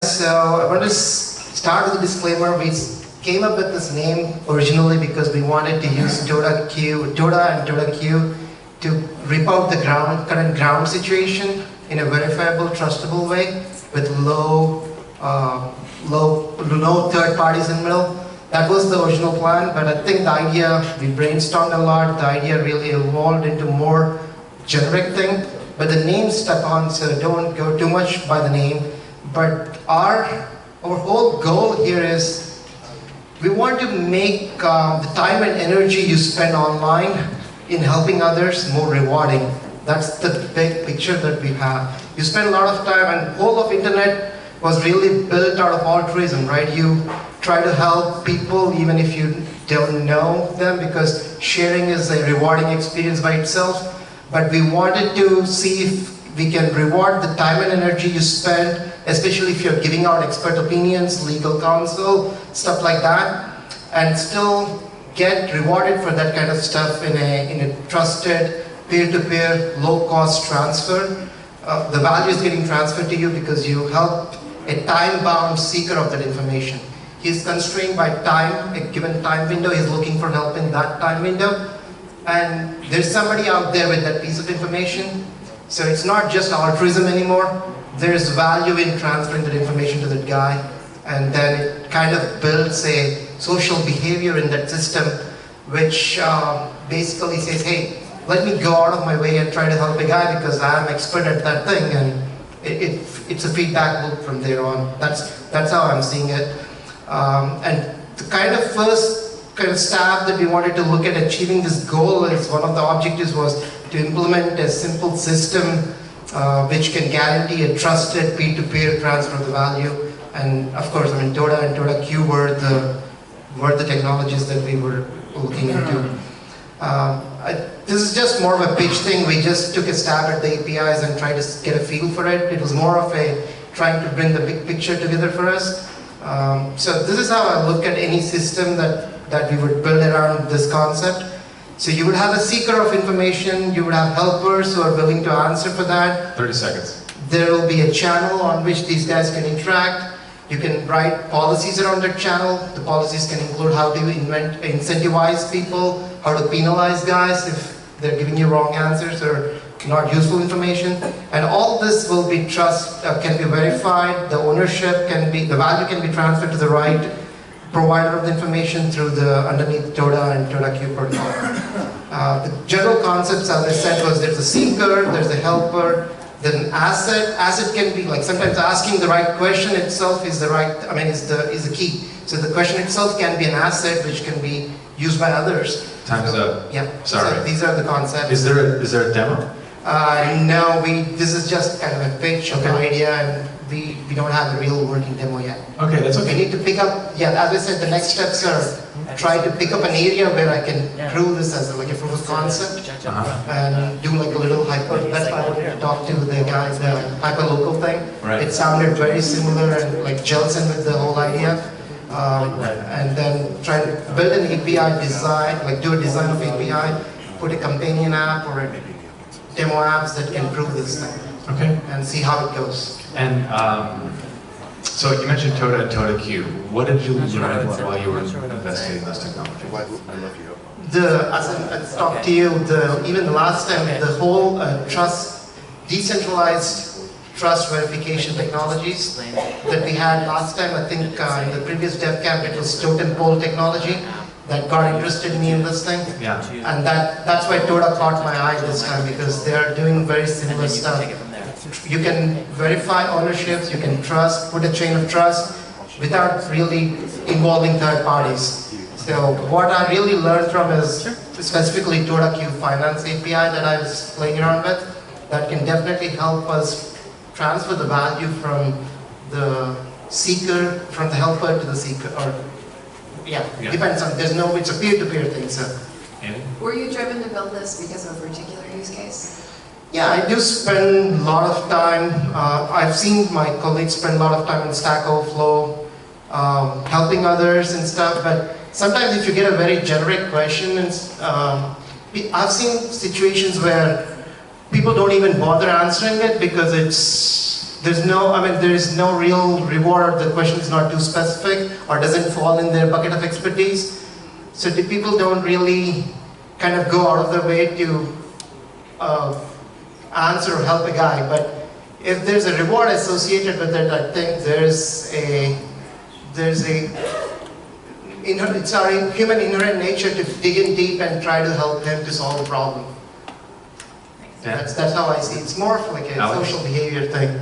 So I want to start with a disclaimer. We came up with this name originally because we wanted to use Toda and TODAQ to rip out the current ground situation in a verifiable, trustable way with low third parties in the middle. That was the original plan, but I think the idea, we brainstormed a lot, the idea really evolved into more generic thing, but the name stuck on, so don't go too much by the name. But our whole goal here is we want to make the time and energy you spend online in helping others more rewarding. That's the big picture that we have. You spend a lot of time, and the whole of internet was really built out of altruism, right? You try to help people even if you don't know them, because sharing is a rewarding experience by itself. But we wanted to see if we can reward the time and energy you spend, especially if you're giving out expert opinions, legal counsel, stuff like that, and still get rewarded for that kind of stuff in a trusted, peer-to-peer, low-cost transfer. The value is getting transferred to you because you help a time-bound seeker of that information. He's constrained by time, a given time window, he's looking for help in that time window, and there's somebody out there with that piece of information. So it's not just altruism anymore, there's value in transferring that information to that guy, and then it kind of builds a social behavior in that system which basically says, hey, let me go out of my way and try to help a guy because I'm expert at that thing, and it's a feedback loop from there on. That's how I'm seeing it. And the kind of first stab that we wanted to look at achieving this goal is one of the objectives was to implement a simple system which can guarantee a trusted peer-to-peer transfer of the value. And of course, I mean, Toda and TODAQ were the technologies that we were looking into. This is just more of a pitch thing. We just took a stab at the APIs and tried to get a feel for it. It was more of a trying to bring the big picture together for us. So this is how I look at any system that we would build around this concept. So you would have a seeker of information, you would have helpers who are willing to answer for that. 30 seconds. There will be a channel on which these guys can interact. You can write policies around that channel. The policies can include how to incentivize people, how to penalize guys if they're giving you wrong answers or not useful information. And all this will be can be verified, the ownership the value can be transferred to the right provider of the information through the underneath Toda and TODAQ protocol. The general concepts, as I said, was there's a seeker, there's a helper, then an asset. Asset can be like sometimes asking the right question itself is the key. So the question itself can be an asset which can be used by others. Time's up. Yeah. Sorry. So these are the concepts. Is there a demo? No, this is just kind of a pitch of an idea, and we don't have a real working demo yet. Okay, that's okay. We need to pick up, as I said, the next steps are try to pick up an area where I can prove this as like a proof of concept and do like a little hyper. That's why I wanted to talk to the guys, the hyper-local thing. Right. It sounded very similar and like gels in with the whole idea. And then try to build an API design, like do a design of API, put a companion app or a demo apps that can prove this thing. Okay. And see how it goes. And so you mentioned Toda and TODAQ. What did you learn while you were investigating this technology? As I talked to you, even the last time, the whole decentralized trust verification technologies that we had last time, I think in the previous DevCamp it was totem pole technology that got interested me in this thing. Yeah. And that's why Toda caught my eye this time, because they are doing very similar stuff. You can verify ownerships, you can put a chain of trust without really involving third parties. So what I really learned from is specifically TODAQ Finance API that I was playing around with, that can definitely help us transfer the value from the seeker, from the helper to the seeker, or depends on, it's a peer-to-peer thing, so. Were you driven to build this because of a particular use case? Yeah, I do spend a lot of time, I've seen my colleagues spend a lot of time in Stack Overflow, helping others and stuff, but sometimes if you get a very generic question, I've seen situations where people don't even bother answering it because There's no, I mean, there is no real reward. The question is not too specific or doesn't fall in their bucket of expertise. So the people don't really kind of go out of their way to answer or help a guy. But if there's a reward associated with it, I think it's our human inherent nature to dig in deep and try to help them to solve a problem. Yeah. That's how I see it. It's more of like a social behavior thing.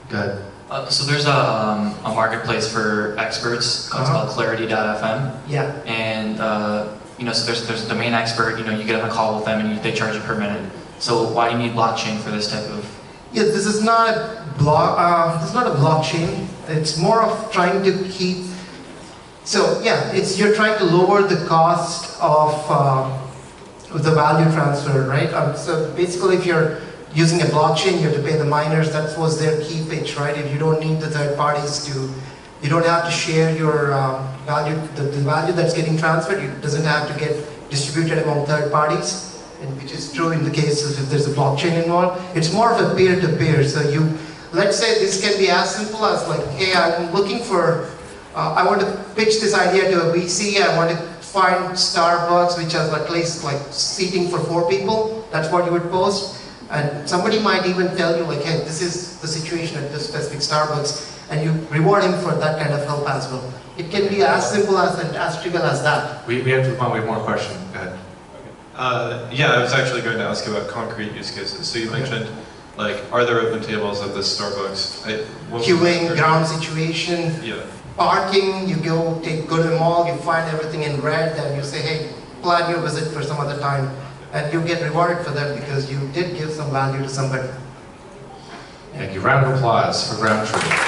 Good. So there's a marketplace for experts. It's called Clarity.fm. Yeah. And so there's a domain expert. You get on a call with them, and they charge you per minute. So why do you need blockchain for this type of? Yeah, this is not a blockchain. It's more of trying to keep. So yeah, you're trying to lower the cost of the value transfer, right? So basically, if you're using a blockchain, you have to pay the miners. That was their key pitch, right? If you don't need the third parties you don't have to share your value, the value that's getting transferred. It doesn't have to get distributed among third parties, and which is true in the case of if there's a blockchain involved. It's more of a peer-to-peer. So let's say this can be as simple as like, hey, I'm looking for, I want to pitch this idea to a VC. I want to find Starbucks, which has at least like seating for 4 people. That's what you would post. And somebody might even tell you like, hey, this is the situation at this specific Starbucks, and you reward him for that kind of help as well. It can be as simple and as trivial as that. We have to move on. We have more questions. Go ahead. Yeah, I was actually going to ask you about concrete use cases. So you mentioned, like, are there open tables at this Starbucks? Queuing, ground situation, yeah. Parking, you go to the mall, you find everything in red, and you say, hey, plan your visit for some other time. And you get rewarded for that because you did give some value to somebody. Thank you. Round of applause for Ground Truth.